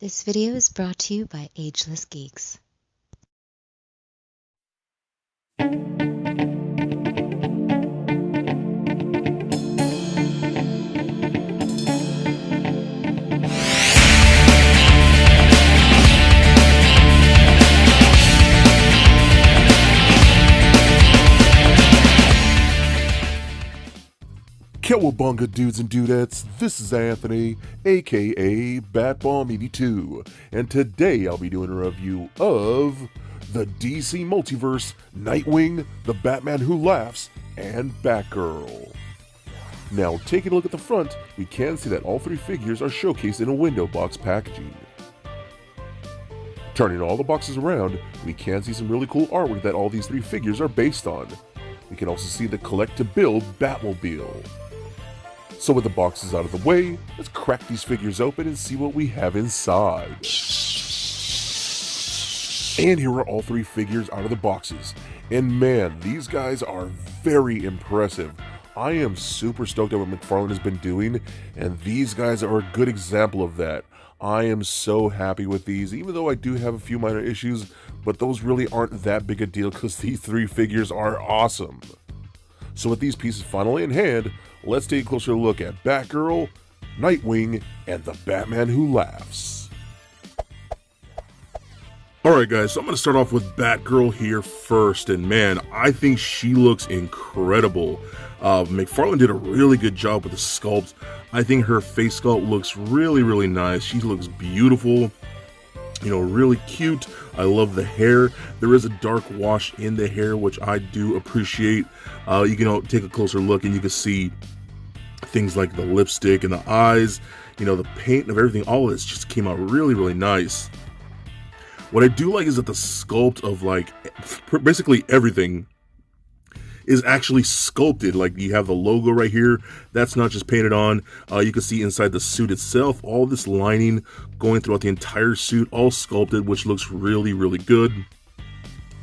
This video is brought to you by Ageless Geeks. Cowabunga dudes and dudettes, this is Anthony, aka Batmobile, and today I'll be doing a review of the DC Multiverse, Nightwing, the Batman Who Laughs, and Batgirl. Now, taking a look at the front, we can see that all three figures are showcased in a window box packaging. Turning all the boxes around, we can see some really cool artwork that all these three figures are based on. We can also see the collect to build Batmobile. So with the boxes out of the way, let's crack these figures open and see what we have inside. And here are all three figures out of the boxes. And man, these guys are very impressive. I am super stoked at what Mcfarlane has been doing, and these guys are a good example of that. I am so happy with these, even though I do have a few minor issues, but those really aren't that big a deal because these three figures are awesome. So with these pieces finally in hand, let's take a closer look at Batgirl, Nightwing, and the Batman Who Laughs. Alright guys, so I'm going to start off with Batgirl here first, and man, I think she looks incredible. Mcfarlane did a really good job with the sculpt. I think her face sculpt looks really nice. She looks beautiful. You know, really cute. I love the hair. There is a dark wash in the hair, which I do appreciate. You can take a closer look and you can see things like the lipstick and the eyes, you know, the paint of everything. All of this just came out really nice. What I do like is that the sculpt of like basically everything is actually sculpted. Like you have the logo right here, that's not just painted on. You can see inside the suit itself, all this lining going throughout the entire suit, all sculpted, which looks really good.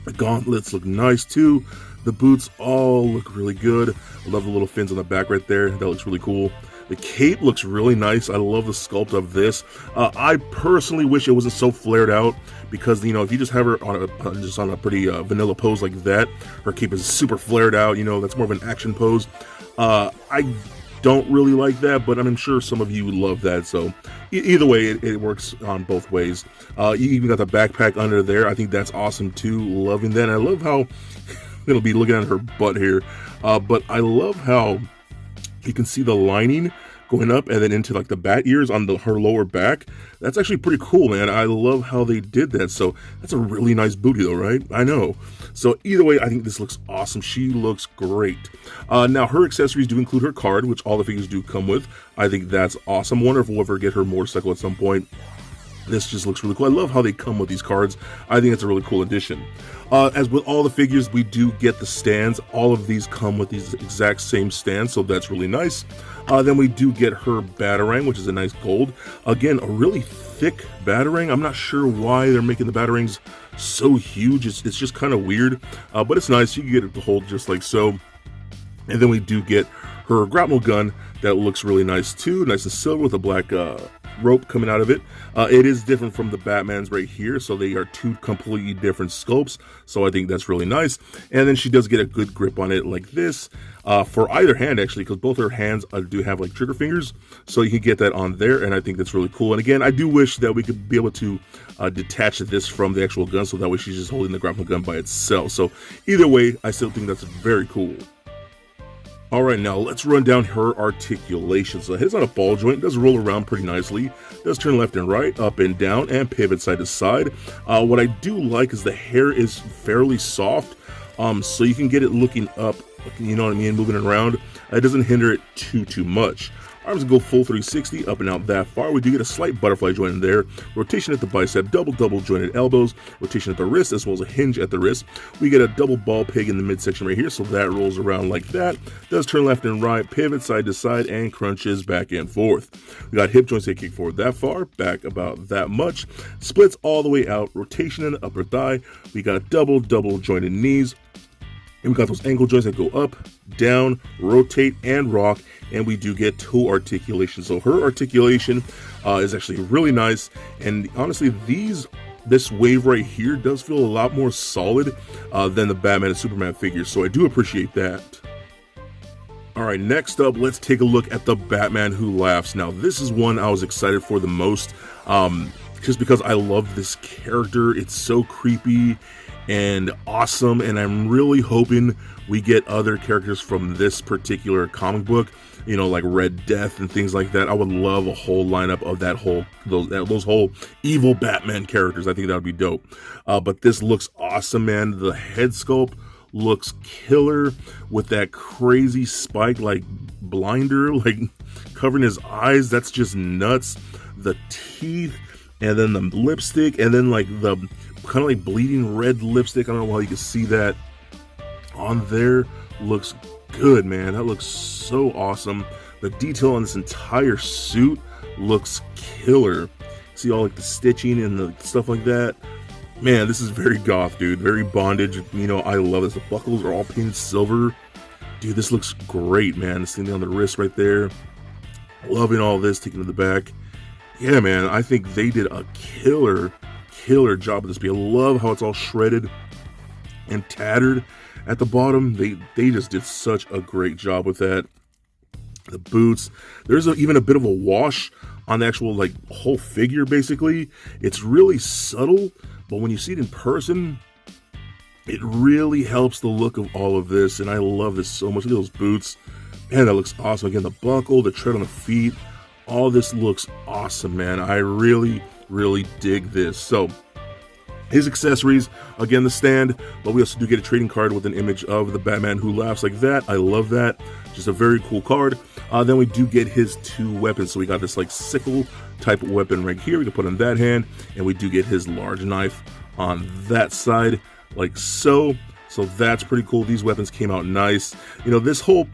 The gauntlets look nice too. The boots all look really good. I love the little fins on the back right there. That looks really cool. The cape looks really nice. I love the sculpt of this. I personally wish it wasn't so flared out because, you know, if you just have her on a pretty vanilla pose like that, her cape is super flared out. You know, that's more of an action pose. I don't really like that, but I'm sure some of you would love that. So either way, it works on both ways. You even got the backpack under there. I think that's awesome too. Loving that. And I love how it'll be looking at her butt here, but I love how you can see the lining going up and then into like the bat ears on her lower back. That's actually pretty cool, man. I love how they did that. So that's a really nice booty though, right? I know. So either way, I think this looks awesome. She looks great. Now her accessories do include her card, which all the figures do come with. I think that's awesome. I wonder if we'll ever get her motorcycle at some point. This just looks really cool. I love how they come with these cards. I think it's a really cool addition. As with all the figures, we do get the stands. All of these come with these exact same stands, so that's really nice. Then we do get her Batarang, which is a nice gold. Again, a really thick Batarang. I'm not sure why they're making the Batarangs so huge. It's just kind of weird, but it's nice. You can get it to hold just like so. And then we do get her grapple gun that looks really nice too. Nice and silver with a black rope coming out of it. It is different from the Batman's right here, so they are two completely different sculpts, so I think that's really nice. And then she does get a good grip on it like this, for either hand actually, because both her hands do have like trigger fingers, so you can get that on there, and I think that's really cool. And again, I do wish that we could be able to detach this from the actual gun, so that way she's just holding the grapple gun by itself. So either way, I still think that's very cool. Alright, now let's run down her articulation. So the head's on a ball joint, does roll around pretty nicely, does turn left and right, up and down, and pivot side to side. What I do like is the hair is fairly soft, so you can get it looking up, you know what I mean, moving it around. It doesn't hinder it too much. Arms go full 360, up and out that far. We do get a slight butterfly joint in there. Rotation at the bicep, double jointed elbows. Rotation at the wrist, as well as a hinge at the wrist. We get a double ball peg in the midsection right here, so that rolls around like that. Does turn left and right, pivot side to side, and crunches back and forth. We got hip joints that kick forward that far, back about that much. Splits all the way out, rotation in the upper thigh. We got double jointed knees. And we got those ankle joints that go up, down, rotate, and rock. And we do get toe articulation. So her articulation is actually really nice. And honestly, this wave right here does feel a lot more solid than the Batman and Superman figures. So I do appreciate that. All right, next up, let's take a look at the Batman Who Laughs. Now, this is one I was excited for the most, just because I love this character. It's so creepy and awesome, and I'm really hoping we get other characters from this particular comic book, you know, like Red Death and things like that. I would love a whole lineup of those whole evil Batman characters. I think that would be dope. But this looks awesome, man. The head sculpt looks killer with that crazy spike like blinder like covering his eyes. That's just nuts. The teeth, and then the lipstick, and then like the kind of like bleeding red lipstick. I don't know how you can see that on there. Looks good, man. That looks so awesome. The detail on this entire suit looks killer. See all like the stitching and the stuff like that. Man, this is very goth, dude. Very bondage. You know, I love this. The buckles are all painted silver. Dude, this looks great, man. This thing on the wrist right there. Loving all this, taking to the back. Yeah, man, I think they did a killer job with this. I love how it's all shredded and tattered at the bottom. They just did such a great job with that. The boots. There's even a bit of a wash on the actual like whole figure, basically. It's really subtle, but when you see it in person, it really helps the look of all of this, and I love this so much. Look at those boots. Man, that looks awesome. Again, the buckle, the tread on the feet, all this looks awesome, man. I really dig this. So, his accessories, again, the stand, but we also do get a trading card with an image of the Batman Who Laughs like that. I love that. Just a very cool card. Then we do get his two weapons. So we got this like sickle type of weapon right here. We can put on that hand, and we do get his large knife on that side, like so. So that's pretty cool. These weapons came out nice. You know, this whole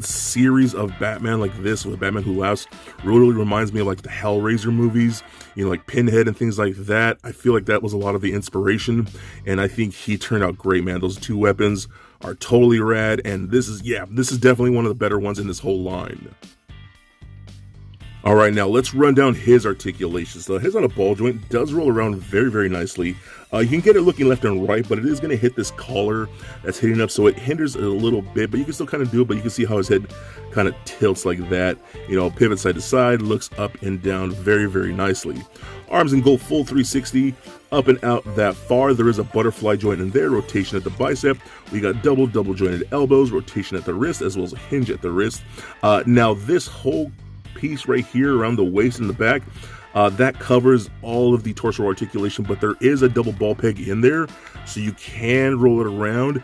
series of Batman like this with Batman Who Laughs really reminds me of like the Hellraiser movies, you know, like Pinhead and things like that. I feel like that was a lot of the inspiration, and I think he turned out great, man. Those two weapons are totally rad, and this is definitely one of the better ones in this whole line. All right, now let's run down his articulation. So his on a ball joint does roll around very nicely. You can get it looking left and right, but it is going to hit this collar that's hitting up, so it hinders it a little bit, but you can still kind of do it. But you can see how his head kind of tilts like that, you know, pivot side to side, looks up and down very nicely. Arms and go full 360 up and out that far. There is a butterfly joint in there, rotation at the bicep. We got double jointed elbows, rotation at the wrist, as well as a hinge at the wrist. Now this whole piece right here around the waist and the back, that covers all of the torso articulation, but there is a double ball peg in there, so you can roll it around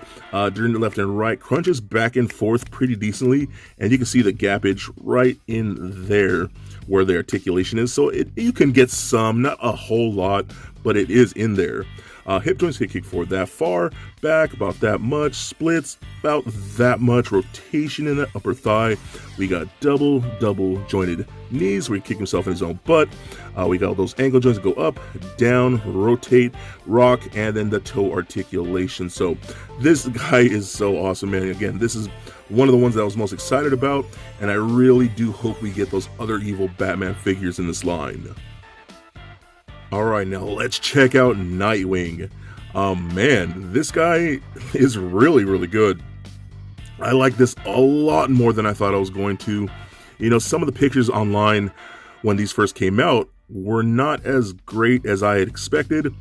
during the left and right. Crunches back and forth pretty decently, and you can see the gappage right in there where the articulation is. So you can get some, not a whole lot, but it is in there. Hip joints can kick forward that far, back about that much, splits about that much, rotation in the upper thigh. We got double jointed knees where he kick himself in his own butt. We got those ankle joints that go up, down, rotate, rock, and then the toe articulation. So this guy is so awesome, man. Again, this is one of the ones that I was most excited about, and I really do hope we get those other evil Batman figures in this line. Alright, now let's check out Nightwing. Man, this guy is really good. I like this a lot more than I thought I was going to. You know, some of the pictures online when these first came out were not as great as I had expected.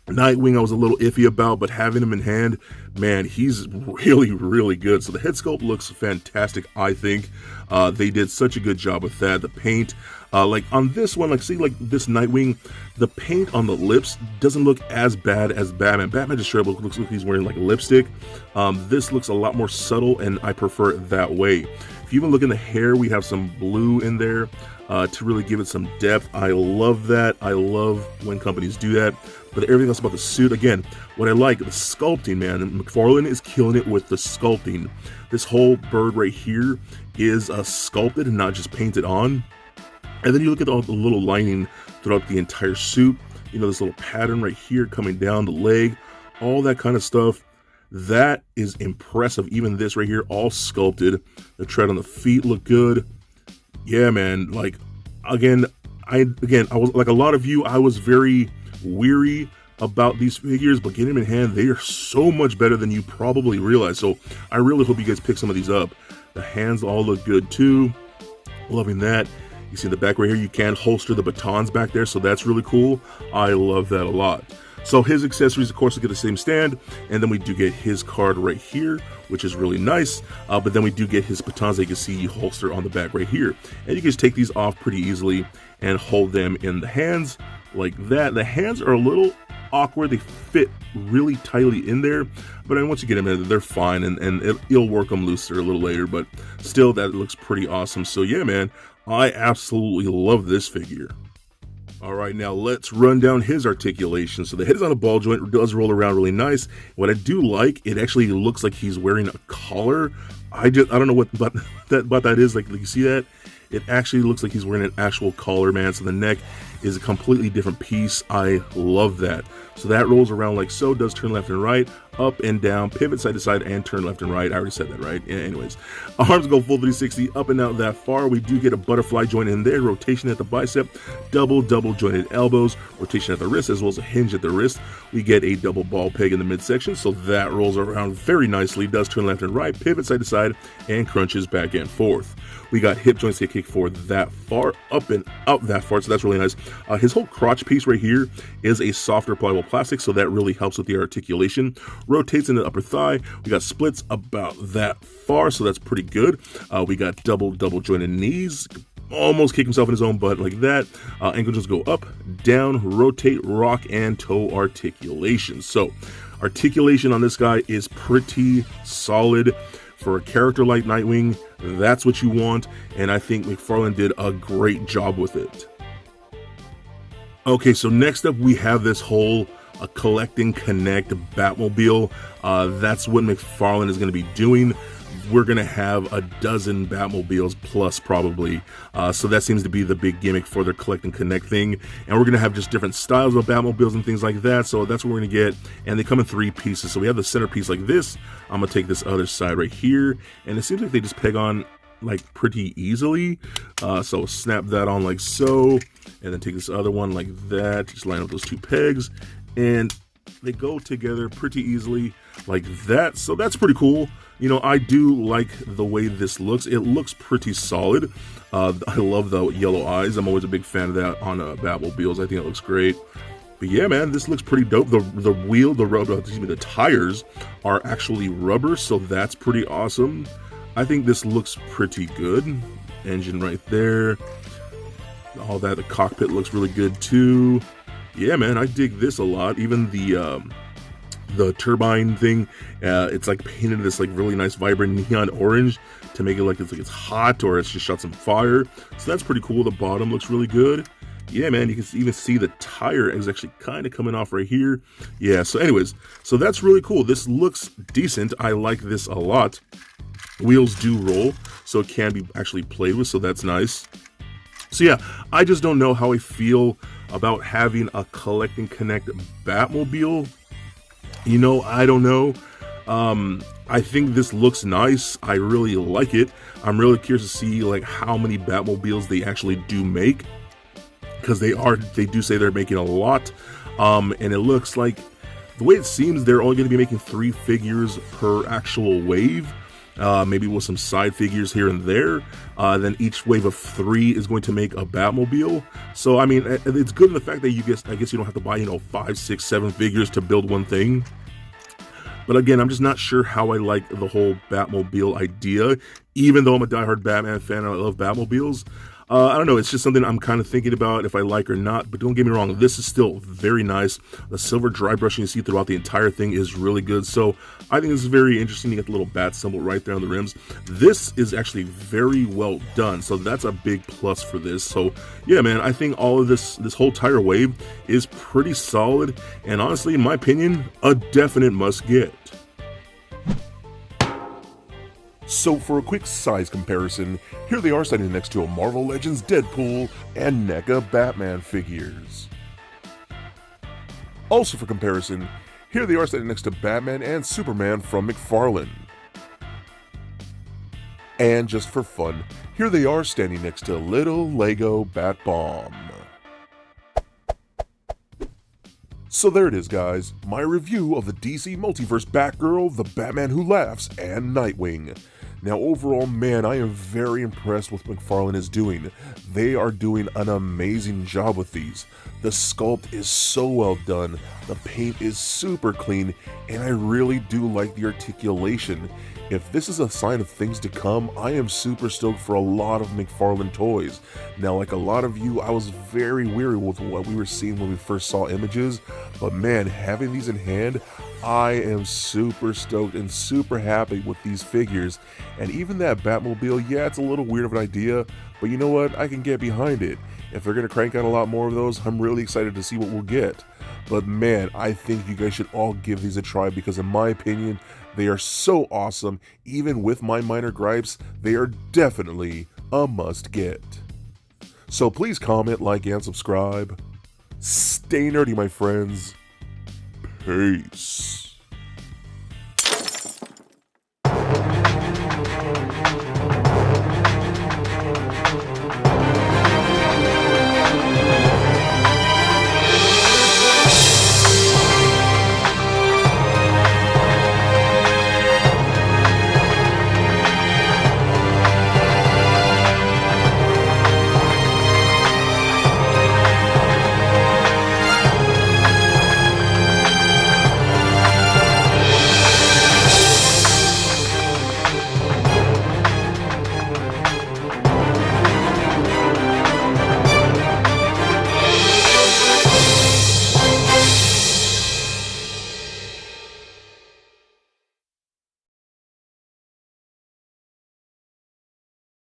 Nightwing I was a little iffy about, but having him in hand, man, he's really good. So the head sculpt looks fantastic, I think. They did such a good job with that. The paint, like on this one, like see like this Nightwing, the paint on the lips doesn't look as bad as Batman. Batman just straight up looks like he's wearing like lipstick. This looks a lot more subtle, and I prefer it that way. If you even look in the hair, we have some blue in there to really give it some depth. I love that. I love when companies do that. But everything else about the suit, again, what I like, the sculpting, man. Mcfarlane is killing it with the sculpting. This whole bird right here is sculpted and not just painted on. And then you look at all the little lining throughout the entire suit. You know, this little pattern right here coming down the leg, all that kind of stuff. That is impressive. Even this right here, all sculpted. The tread on the feet look good. Yeah, man. Like, again, I was like a lot of you, I was very weary about these figures, but getting them in hand, they are so much better than you probably realize. So I really hope you guys pick some of these up. The hands all look good too. Loving that. You see in the back right here, you can holster the batons back there, so that's really cool. I love that a lot. So his accessories, of course, will get the same stand, and then we do get his card right here, which is really nice. But then we do get his batons that you can see holster on the back right here. And you can just take these off pretty easily and hold them in the hands like that. The hands are a little awkward. They fit really tightly in there, but then once you get them in, they're fine, and it'll work them looser a little later, but still, that looks pretty awesome. So yeah, man, I absolutely love this figure. All right, now let's run down his articulation. So the head is on a ball joint, it does roll around really nice. What I do like, it actually looks like he's wearing a collar. I don't know what but that is. Like you see that? It actually looks like he's wearing an actual collar, man. So the neck is a completely different piece. I love that. So that rolls around like so, does turn left and right, up and down, pivot side to side, and turn left and right. I already said that, right? Yeah, anyways, arms go full 360, up and out that far. We do get a butterfly joint in there, rotation at the bicep, double jointed elbows, rotation at the wrist, as well as a hinge at the wrist. We get a double ball peg in the midsection, so that rolls around very nicely, does turn left and right, pivot side to side, and crunches back and forth. We got hip joints that kick forward that far, up and out that far, so that's really nice. His whole crotch piece right here is a softer pliable plastic, so that really helps with the articulation. Rotates in the upper thigh. We got splits about that far, so that's pretty good. We got double jointed knees. Almost kick himself in his own butt like that. Ankle joints go up, down, rotate, rock, and toe articulation. So articulation on this guy is pretty solid. For a character like Nightwing, that's what you want, and I think McFarlane did a great job with it. Okay, so next up we have this whole collect and connect Batmobile. That's what McFarlane is going to be doing. We're going to have a dozen Batmobiles plus probably. So that seems to be the big gimmick for their collect and connect thing. And we're going to have just different styles of Batmobiles and things like that. So that's what we're going to get. And they come in 3 pieces. So we have the center piece like this. I'm going to take this other side right here. And it seems like they just peg on like pretty easily. So snap that on like so. And then take this other one like that. Just line up those 2 pegs. And they go together pretty easily like that. So that's pretty cool. You know, I do like the way this looks. It looks pretty solid. I love the yellow eyes. I'm always a big fan of that on Batmobiles. I think it looks great. But yeah, man, this looks pretty dope. The tires are actually rubber, so that's pretty awesome. I think this looks pretty good. Engine right there. All that. The cockpit looks really good too. Yeah, man, I dig this a lot. Even the turbine thing, it's like painted this like really nice vibrant neon orange to make it like it's hot or it's just shot some fire. So that's pretty cool. The bottom looks really good. Yeah, man, you can even see the tire is actually kind of coming off right here. Yeah, so anyways, so that's really cool. This looks decent. I like this a lot. Wheels do roll, so it can be actually played with, so that's nice. So yeah, I just don't know how I feel about having a collect and connect Batmobile. You know, I don't know. I think this looks nice. I really like it. I'm really curious to see like how many Batmobiles they actually do make, because they do say they're making a lot. And it looks like the way it seems they're only going to be making 3 figures per actual wave. Maybe with some side figures here and there. Then each wave of 3 is going to make a Batmobile. So I mean, it's good in the fact that I guess you don't have to buy 5, 6, 7 figures to build one thing. But again, I'm just not sure how I like the whole Batmobile idea. Even though I'm a diehard Batman fan and I love Batmobiles, I don't know, it's just something I'm kind of thinking about if I like or not. But don't get me wrong, this is still very nice. The silver dry brushing you see throughout the entire thing is really good. So I think this is very interesting. You get the little bat symbol right there on the rims. This is actually very well done. So that's a big plus for this. So yeah, man, I think all of this whole tire wave is pretty solid. And honestly, in my opinion, a definite must get. So for a quick size comparison, here they are standing next to a Marvel Legends Deadpool and NECA Batman figures. Also for comparison, Here they are standing next to Batman and Superman from Mcfarlane. And just for fun, here they are standing next to little Lego Bat-Bomb. So there it is, guys, my review of the DC Multiverse Batgirl, the Batman Who Laughs, and Nightwing. Now overall, man, I am very impressed with what Mcfarlane is doing. They are doing an amazing job with these. The sculpt is so well done, the paint is super clean, and I really do like the articulation. If this is a sign of things to come, I am super stoked for a lot of Mcfarlane toys. Now, like a lot of you, I was very weary with what we were seeing when we first saw images, but man, having these in hand, I am super stoked and super happy with these figures. And even that Batmobile, yeah, it's a little weird of an idea, but you know what, I can get behind it. If they're going to crank out a lot more of those, I'm really excited to see what we'll get. But man, I think you guys should all give these a try because in my opinion, they are so awesome. Even with my minor gripes, they are definitely a must get. So please comment, like, and subscribe. Stay nerdy, my friends. Peace.